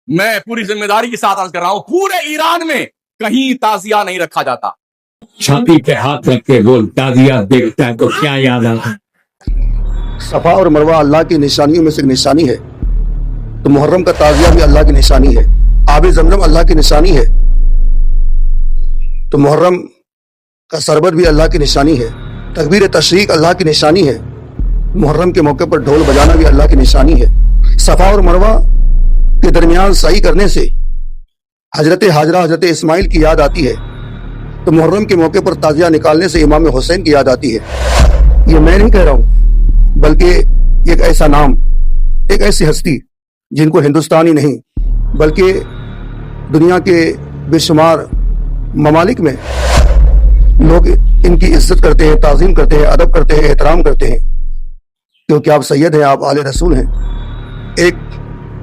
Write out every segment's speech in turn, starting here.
میں پوری ذمہ داری کے ساتھ عرض کر رہا ہوں پورے ایران میں کہیں تعزیہ نہیں رکھا جاتا. چھاتی پہ ہاتھ رکھ کے بول تعزیہ دیکھتا ہے تو کیا یاد آتا ہے؟ صفا اور مروہ اللہ کی نشانیوں میں سے ایک نشانی ہے، تو محرم کا تعزیہ بھی اللہ کی نشانی ہے. آب زمزم اللہ کی نشانی ہے، تو محرم کا شربت بھی اللہ کی نشانی ہے. تکبیر تشریق اللہ کی نشانی ہے، محرم کے موقع پر ڈھول بجانا بھی اللہ کی نشانی ہے. صفا اور مروہ کے درمیان سعی کرنے سے حضرت ہاجرہ حضرت اسماعیل کی یاد آتی ہے، تو محرم کے موقع پر تعزیہ نکالنے سے امام حسین کی یاد آتی ہے. یہ میں نہیں کہہ رہا ہوں، بلکہ ایک ایسا نام، ایک ایسی ہستی جن کو ہندوستان ہی نہیں بلکہ دنیا کے بے شمار ممالک میں لوگ ان کی عزت کرتے ہیں، تعظیم کرتے ہیں، ادب کرتے ہیں، احترام کرتے ہیں، کیونکہ آپ سید ہیں، آپ آل رسول ہیں، ایک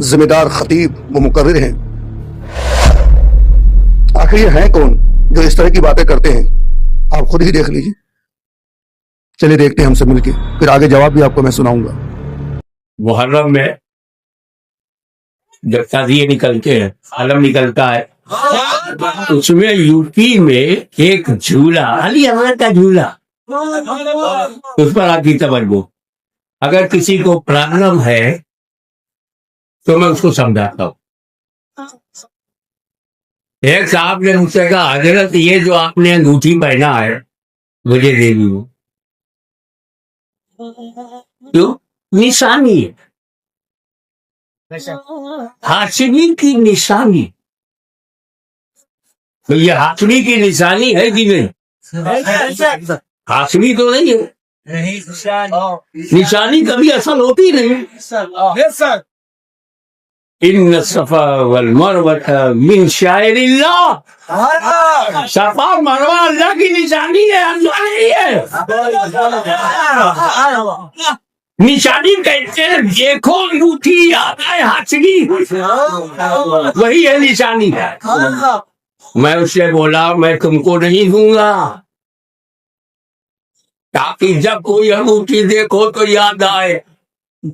ذمہ دار خطیب و مقرر ہیں. آخر یہ ہیں کون جو اس طرح کی باتیں کرتے ہیں؟ آپ خود ہی دیکھ لیجیے. چلیے دیکھتے ہیں ہم سے مل کے، پھر آگے جواب بھی آپ کو میں سناؤں گا. محرم میں جب تعزیے نکلتے ہیں، علم نکلتا ہے، اس میں یو پی میں ایک جھولا، علی احمد کا جھولا، اس پر آپ کی توجہ. اگر کسی کو پرابلم ہے تو میں اس کو سمجھاتا ہوں. ایک صاحب نے مجھ سے کہا حضرت یہ جو آپ نے انگوٹھی پہنا ہے مجھے دے دیو. کیوں؟ نشانی ہے، ہاشمی کی نشانی. تو یہ ہاشمی کی نشانی ہے کہ نہیں؟ ہاشمی تو نہیں ہے، نشانی کبھی اصل ہوتی نہیں. ان الصفا والمروہ من شعائر اللہ، صفا مروہ اللہ کی نشانی ہے، اللہ نہیں ہے. نشانی کہتے ہیں دیکھو انگوٹھی یاد آئے ہاشمی، وہی ہے نشانی. میں اس سے بولا میں تم کو نہیں دوں گا، تاکہ جب کوئی انگوٹھی دیکھو تو یاد آئے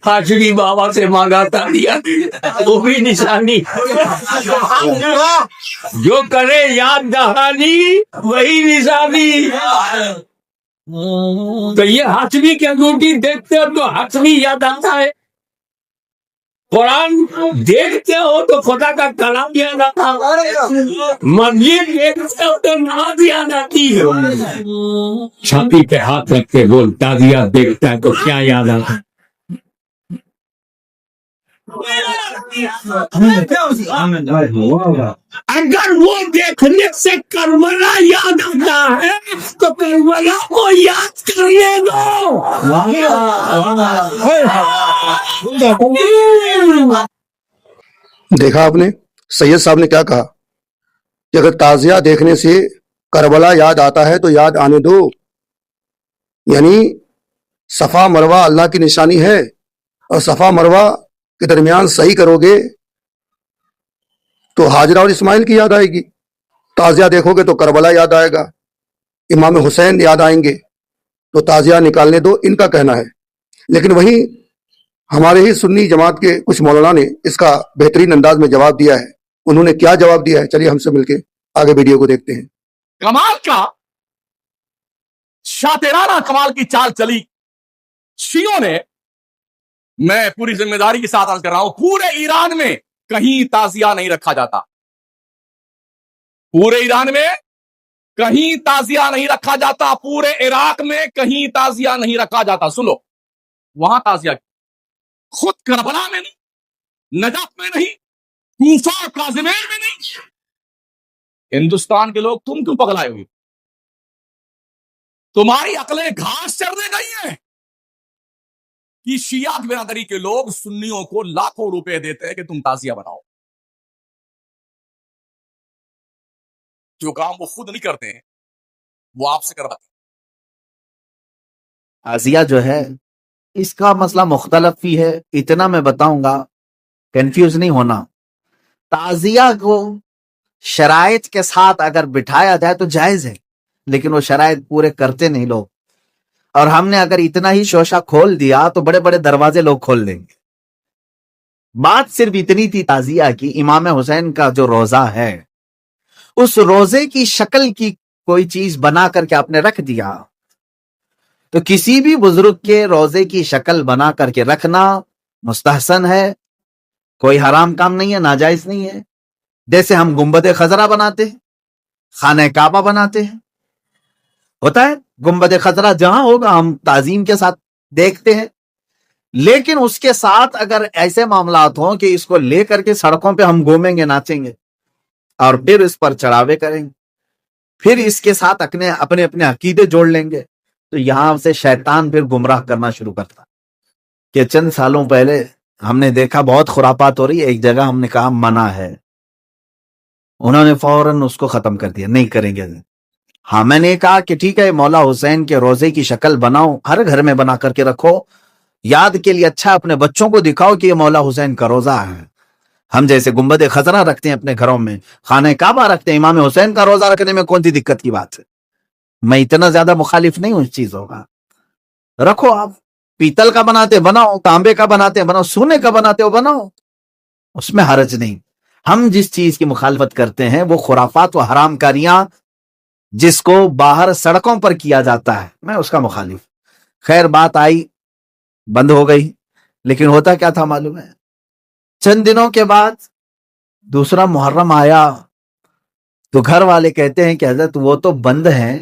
ہاشمی بابا سے مانگا تھا دیا، وہ بھی نشانی. جو کرے یاد دہانی وہی نشانی. تو یہ ہاشمی کی انگوٹھی دیکھتے ہو تو ہاشمی یاد آتا ہے، قرآن دیکھتے ہو تو خدا کا کلام یاد آتا ہے، مسجد دیکھتے ہو تو نماز یاد آتی ہے. چھاتی پہ ہاتھ رکھ کے بول تعزیہ دیکھتا ہے تو کیا یاد آتا ہے؟ اگر وہ دیکھنے سے کربلا یاد آتا ہے تو کربلا کو یاد کرنے دو. دیکھا آپ نے سید صاحب نے کیا کہا کہ اگر تعزیہ دیکھنے سے کربلا یاد آتا ہے تو یاد آنے دو. یعنی صفا مروہ اللہ کی نشانی ہے، اور صفا مروہ کے درمیان صحیح کرو گے تو ہاجرہ اور اسماعیل کی یاد آئے گی. تعزیہ دیکھو گے تو کربلا یاد آئے گا، امام حسین یاد آئیں گے. تو تعزیہ نکالنے دو، ان کا کہنا ہے. لیکن وہیں ہمارے ہی سنی جماعت کے کچھ مولانا نے اس کا بہترین انداز میں جواب دیا ہے. انہوں نے کیا جواب دیا ہے؟ چلیے ہم سے مل کے آگے ویڈیو کو دیکھتے ہیں. کمال کا شاطرانہ کمال کی چال چلی شیعوں نے. میں پوری ذمہ داری کے ساتھ عرض کر رہا ہوں پورے ایران میں کہیں تعزیہ نہیں رکھا جاتا. پورے ایران میں کہیں تعزیہ نہیں رکھا جاتا، پورے عراق میں کہیں تعزیہ نہیں رکھا جاتا. سنو، وہاں تعزیہ خود کربلا میں نہیں، نجف میں نہیں، کوفہ اور کاظمین میں نہیں. ہندوستان کے لوگ تم کیوں پگلائے ہوئے؟ تمہاری عقلیں گھاس چرنے گئی ہیں کہ شیعہ برادری کے لوگ سنیوں کو لاکھوں روپے دیتے ہیں کہ تم تعزیہ بناؤ. جو کام وہ خود نہیں کرتے ہیں وہ آپ سے کرواتے ہیں. تعزیہ جو ہے اس کا مسئلہ مختلف ہی ہے، اتنا میں بتاؤں گا، کنفیوز نہیں ہونا. تعزیہ کو شرائط کے ساتھ اگر بٹھایا جائے تو جائز ہے، لیکن وہ شرائط پورے کرتے نہیں لوگ. اور ہم نے اگر اتنا ہی شوشہ کھول دیا تو بڑے بڑے دروازے لوگ کھول دیں گے. بات صرف اتنی تھی تعزیہ کی، امام حسین کا جو روزہ ہے اس روزے کی شکل کی کوئی چیز بنا کر کے آپ نے رکھ دیا، تو کسی بھی بزرگ کے روزے کی شکل بنا کر کے رکھنا مستحسن ہے، کوئی حرام کام نہیں ہے، ناجائز نہیں ہے۔ جیسے ہم گنبد خضرا بناتے ہیں، خانہ کعبہ بناتے ہیں، ہوتا ہے گنبد خضرا جہاں ہوگا ہم تعظیم کے ساتھ دیکھتے ہیں، لیکن اس کے ساتھ اگر ایسے معاملات ہوں کہ اس کو لے کر کے سڑکوں پہ ہم گھومیں گے، ناچیں گے اور پھر اس پر چڑھاوے کریں گے، پھر اس کے ساتھ اپنے عقیدے جوڑ لیں گے، تو یہاں سے شیطان پھر گمراہ کرنا شروع کرتا۔ کہ چند سالوں پہلے ہم نے دیکھا بہت خرافات ہو رہی ہے، ایک جگہ ہم نے کہا منع ہے، انہوں نے فوراً اس کو ختم کر دیا، نہیں کریں گے۔ ہاں میں نے کہا کہ ٹھیک ہے، مولا حسین کے روزے کی شکل بناؤ، ہر گھر میں بنا کر کے رکھو، یاد کے لیے اچھا اپنے بچوں کو دکھاؤ کہ یہ مولا حسین کا روزہ ہے۔ ہم جیسے گنبد خضرا رکھتے ہیں اپنے گھروں میں، خانہ کعبہ رکھتے ہیں، امام حسین کا روزہ رکھنے میں کون سی دقت کی بات ہے؟ میں اتنا زیادہ مخالف نہیں ہوں اس چیزوں کا، رکھو، آپ پیتل کا بناتے بناؤ، تانبے کا بناتے بناؤ، سونے کا بناتے ہو بناؤ، اس میں حرج نہیں۔ ہم جس چیز کی مخالفت کرتے ہیں وہ خرافات و حرام کاریاں جس کو باہر سڑکوں پر کیا جاتا ہے، میں اس کا مخالف۔ خیر بات آئی، بند ہو گئی، لیکن ہوتا کیا تھا معلوم ہے؟ چند دنوں کے بعد دوسرا محرم آیا تو گھر والے کہتے ہیں کہ حضرت وہ تو بند ہیں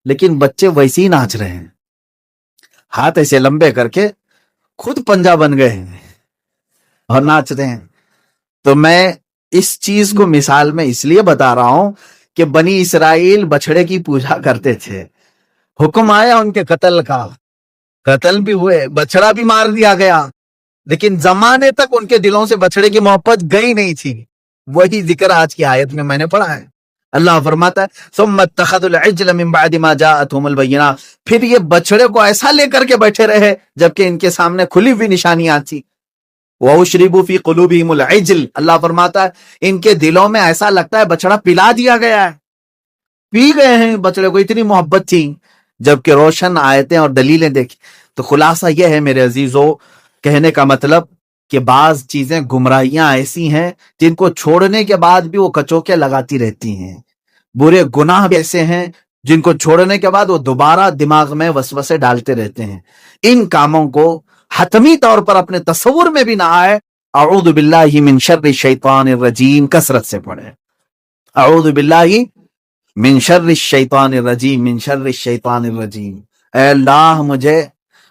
لیکن بچے ویسے ہی ناچ رہے ہیں، ہاتھ ایسے لمبے کر کے خود پنجا بن گئے ہیں اور ناچ رہے ہیں۔ تو میں اس چیز کو مثال میں اس لیے بتا رہا ہوں کہ بنی اسرائیل بچڑے کی پوجا کرتے تھے، حکم آیا ان کے قتل کا، قتل بھی ہوئے، بچڑا بھی مار دیا گیا، لیکن زمانے تک ان کے دلوں سے بچڑے کی محبت گئی نہیں تھی۔ وہی ذکر آج کی آیت میں نے پڑھا ہے، اللہ فرماتا ہے ثم اتخذوا العجل من بعد ما جاءتهم البینات، پھر یہ بچڑے کو ایسا لے کر کے بیٹھے رہے جبکہ ان کے سامنے کھلی ہوئی نشانیاں تھی۔ وَأُشْرِبُوا فِي قُلُوبِهِمُ الْعِجْلَ، اللہ فرماتا ہے ان کے دلوں میں ایسا لگتا ہے بچڑا پلا دیا گیا ہے، پی گئے ہیں بچڑے کو، اتنی محبت تھی، جبکہ روشن آیتیں اور دلیلیں دیکھی۔ تو خلاصہ یہ ہے میرے عزیزو، کہنے کا مطلب کہ بعض چیزیں گمراہیاں ایسی ہیں جن کو چھوڑنے کے بعد بھی وہ کچوکے لگاتی رہتی ہیں، برے گناہ بھی ایسے ہیں جن کو چھوڑنے کے بعد وہ دوبارہ دماغ میں وسوسے ڈالتے رہتے ہیں۔ ان کاموں کو حتمی طور پر اپنے تصور میں بھی نہ آئے۔ اعوذ باللہ من شر الشیطان الرجیم کثرت سے پڑھیں، اعوذ باللہ من شر الشیطان الرجیم، من شر الشیطان الرجیم۔ اے اللہ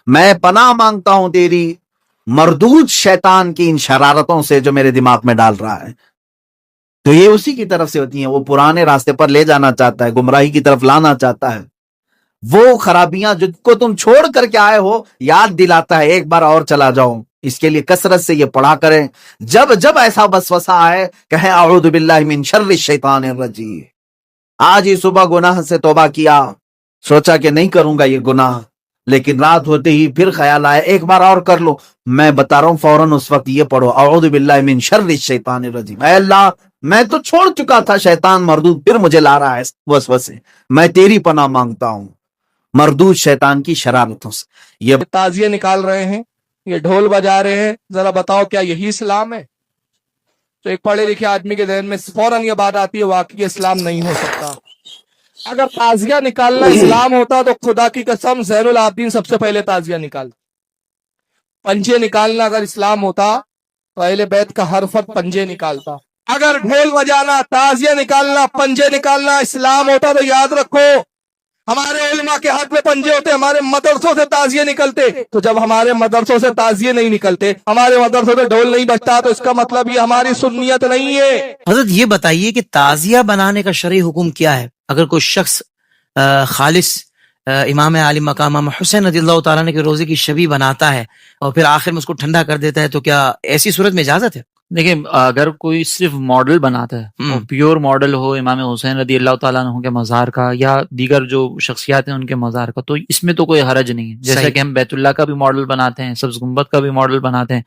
میں پناہ مانگتا ہوں تیری مردود شیطان کی ان شرارتوں سے جو میرے دماغ میں ڈال رہا ہے۔ تو یہ اسی کی طرف سے ہوتی ہیں، وہ پرانے راستے پر لے جانا چاہتا ہے، گمراہی کی طرف لانا چاہتا ہے، وہ خرابیاں جن کو تم چھوڑ کر کے آئے ہو یاد دلاتا ہے ایک بار اور چلا جاؤ۔ اس کے لیے کثرت سے یہ پڑھا کریں، جب ایسا وسوسہ آئے کہیں اعوذ باللہ من شر الشیطان الرجیم۔ آج ہی صبح گناہ سے توبہ کیا، سوچا کہ نہیں کروں گا یہ گناہ، لیکن رات ہوتے ہی پھر خیال آیا ایک بار اور کر لو، میں بتا رہا ہوں فوراً اس وقت یہ پڑھو اعوذ باللہ من شر الشیطان الرجیم۔ اے اللہ میں تو چھوڑ چکا تھا شیطان مردود، پھر مجھے لا رہا ہے وسوسے، میں تیری پناہ مانگتا ہوں مردود شیطان کی شرارتوں سے۔ یہ تعزیے نکال رہے ہیں، یہ ڈھول بجا رہے ہیں، ذرا بتاؤ کیا یہی اسلام ہے؟ تو ایک پڑھے لکھے آدمی کے ذہن میں فوراً یہ بات آتی ہے واقعی اسلام نہیں ہو سکتا۔ اگر تعزیہ نکالنا اسلام ہوتا تو خدا کی قسم زین العابدین سب سے پہلے تعزیہ نکالتا۔ پنجے نکالنا اگر اسلام ہوتا تو اہل بیت کا ہر فرد پنجے نکالتا۔ اگر ڈھول بجانا، تعزیہ نکالنا، پنجے نکالنا اسلام ہوتا تو یاد رکھو ہمارے علماء کے ہاتھ میں پنجے ہوتے، ہمارے مدرسوں سے تعزیے نکلتے۔ تو جب ہمارے مدرسوں سے تعزیے نہیں نکلتے، ہمارے مدرسوں سے ڈھول نہیں بجتا، تو اس کا مطلب یہ ہماری سنیت نہیں ہے۔ حضرت یہ بتائیے کہ تعزیہ بنانے کا شرعی حکم کیا ہے؟ اگر کوئی شخص خالص امام عالی مقام امام حسین رضی اللہ تعالیٰ عنہ کے روزے کی شبیہ بناتا ہے اور پھر آخر میں اس کو ٹھنڈا کر دیتا ہے، تو کیا ایسی صورت میں اجازت ہے؟ دیکھیں، اگر کوئی صرف ماڈل بناتا ہے، وہ پیور ماڈل ہو امام حسین رضی اللہ تعالیٰ عنہ کے مزار کا یا دیگر جو شخصیات ہیں ان کے مزار کا، تو اس میں تو کوئی حرج نہیں ہے۔ جیسا کہ ہم بیت اللہ کا بھی ماڈل بناتے ہیں، سبز گنبد کا بھی ماڈل بناتے ہیں،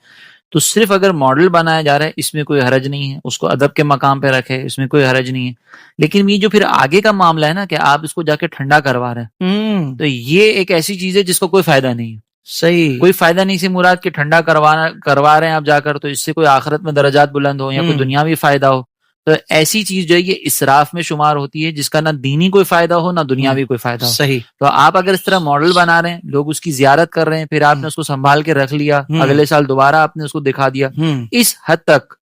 تو صرف اگر ماڈل بنایا جا رہا ہے اس میں کوئی حرج نہیں ہے، اس کو ادب کے مقام پہ رکھے، اس میں کوئی حرج نہیں ہے۔ لیکن یہ جو پھر آگے کا معاملہ ہے نا کہ آپ اس کو جا کے ٹھنڈا کروا رہے ہیں، تو یہ ایک ایسی چیز ہے جس کو کوئی فائدہ نہیں ہے۔ صحیح. کوئی فائدہ نہیں سے مراد کہ ٹھنڈا کروا رہے ہیں آپ جا کر تو اس سے کوئی آخرت میں درجات بلند ہو یا کوئی دنیاوی فائدہ ہو. تو ایسی چیز جو ہے یہ اسراف میں شمار ہوتی ہے جس کا نہ دینی کوئی فائدہ ہو نہ دنیاوی کوئی فائدہ ہو. صحیح. تو آپ اگر اس طرح ماڈل بنا رہے ہیں, لوگ اس کی زیارت کر رہے ہیں, پھر آپ نے اس کو سنبھال کے رکھ لیا, اگلے سال دوبارہ آپ نے اس کو دکھا دیا, اس حد تک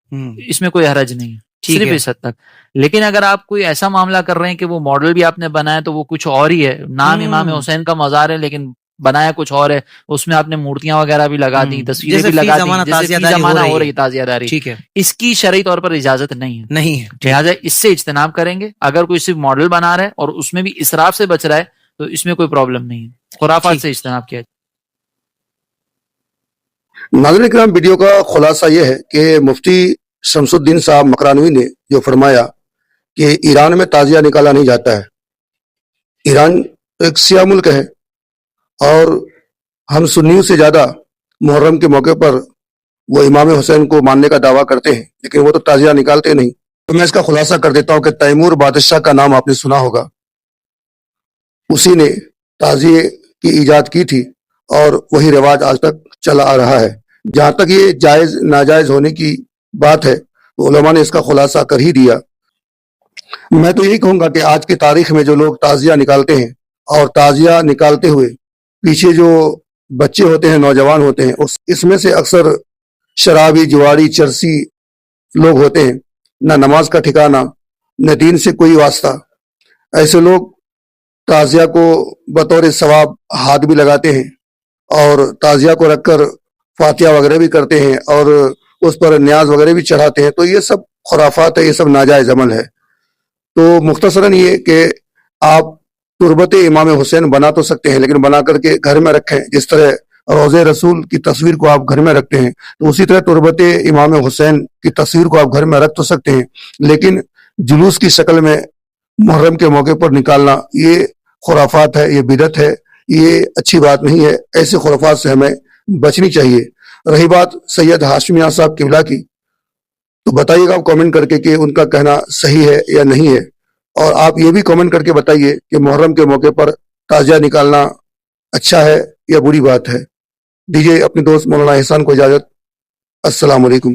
اس میں کوئی حرج نہیں ہے, صرف اس حد تک. لیکن اگر آپ کوئی ایسا معاملہ کر رہے ہیں کہ وہ ماڈل بھی آپ نے بنایا تو وہ کچھ اور ہی ہے, نام امام حسین کا مزار ہے لیکن بنایا کچھ اور ہے, اس میں آپ نے مورتیاں وغیرہ بھی لگا دی, تصویریں بھی لگا دی, جیسے فی زمانہ ہو رہی تازیہ داری. ٹھیک ہے, اس کی شرعی طور پر اجازت نہیں ہے, نہیں ہے. لہٰذا اس سے اجتناب کریں گے. اگر کوئی صرف ماڈل بنا رہا ہے اور اس میں بھی اسراف سے بچ رہا ہے تو اس میں کوئی پرابلم نہیں ہے, خرافات سے اجتناب کیا. ناظرین کرام, ویڈیو کا خلاصہ یہ ہے کہ مفتی شمس الدین صاحب مکرانوی نے جو فرمایا کہ ایران میں تعزیہ نکالا نہیں جاتا ہے. ایران ایک سیاہ ملک ہے اور ہم سنیوں سے زیادہ محرم کے موقع پر وہ امام حسین کو ماننے کا دعویٰ کرتے ہیں, لیکن وہ تو تعزیہ نکالتے نہیں. تو میں اس کا خلاصہ کر دیتا ہوں کہ تیمور بادشاہ کا نام آپ نے سنا ہوگا, اسی نے تعزیے کی ایجاد کی تھی اور وہی رواج آج تک چلا آ رہا ہے. جہاں تک یہ جائز ناجائز ہونے کی بات ہے تو علماء نے اس کا خلاصہ کر ہی دیا. میں تو یہی کہوں گا کہ آج کی تاریخ میں جو لوگ تعزیہ نکالتے ہیں اور تعزیہ نکالتے ہوئے پیچھے جو بچے ہوتے ہیں, نوجوان ہوتے ہیں, اس میں سے اکثر شرابی, جواری, چرسی لوگ ہوتے ہیں. نہ نماز کا ٹھکانہ, نہ دین سے کوئی واسطہ. ایسے لوگ تعزیہ کو بطور ثواب ہاتھ بھی لگاتے ہیں اور تعزیہ کو رکھ کر فاتحہ وغیرہ بھی کرتے ہیں اور اس پر نیاز وغیرہ بھی چڑھاتے ہیں. تو یہ سب خرافات ہے, یہ سب ناجائز عمل ہے. تو مختصراً یہ کہ آپ تربت امام حسین بنا تو سکتے ہیں لیکن بنا کر کے گھر میں رکھیں. جس طرح روضہ رسول کی تصویر کو آپ گھر میں رکھتے ہیں تو اسی طرح تربت امام حسین کی تصویر کو آپ گھر میں رکھ تو سکتے ہیں, لیکن جلوس کی شکل میں محرم کے موقع پر نکالنا یہ خرافات ہے, یہ بدعت ہے, یہ اچھی بات نہیں ہے. ایسے خرافات سے ہمیں بچنی چاہیے. رہی بات سید ہاشمی صاحب قبلہ کی, تو بتائیے گا کامنٹ کر کے کہ ان کا کہنا صحیح ہے یا نہیں ہے, اور آپ یہ بھی کامنٹ کر کے بتائیے کہ محرم کے موقع پر تعزیہ نکالنا اچھا ہے یا بری بات ہے. دیجیے اپنے دوست مولانا احسان کو اجازت. السلام علیکم.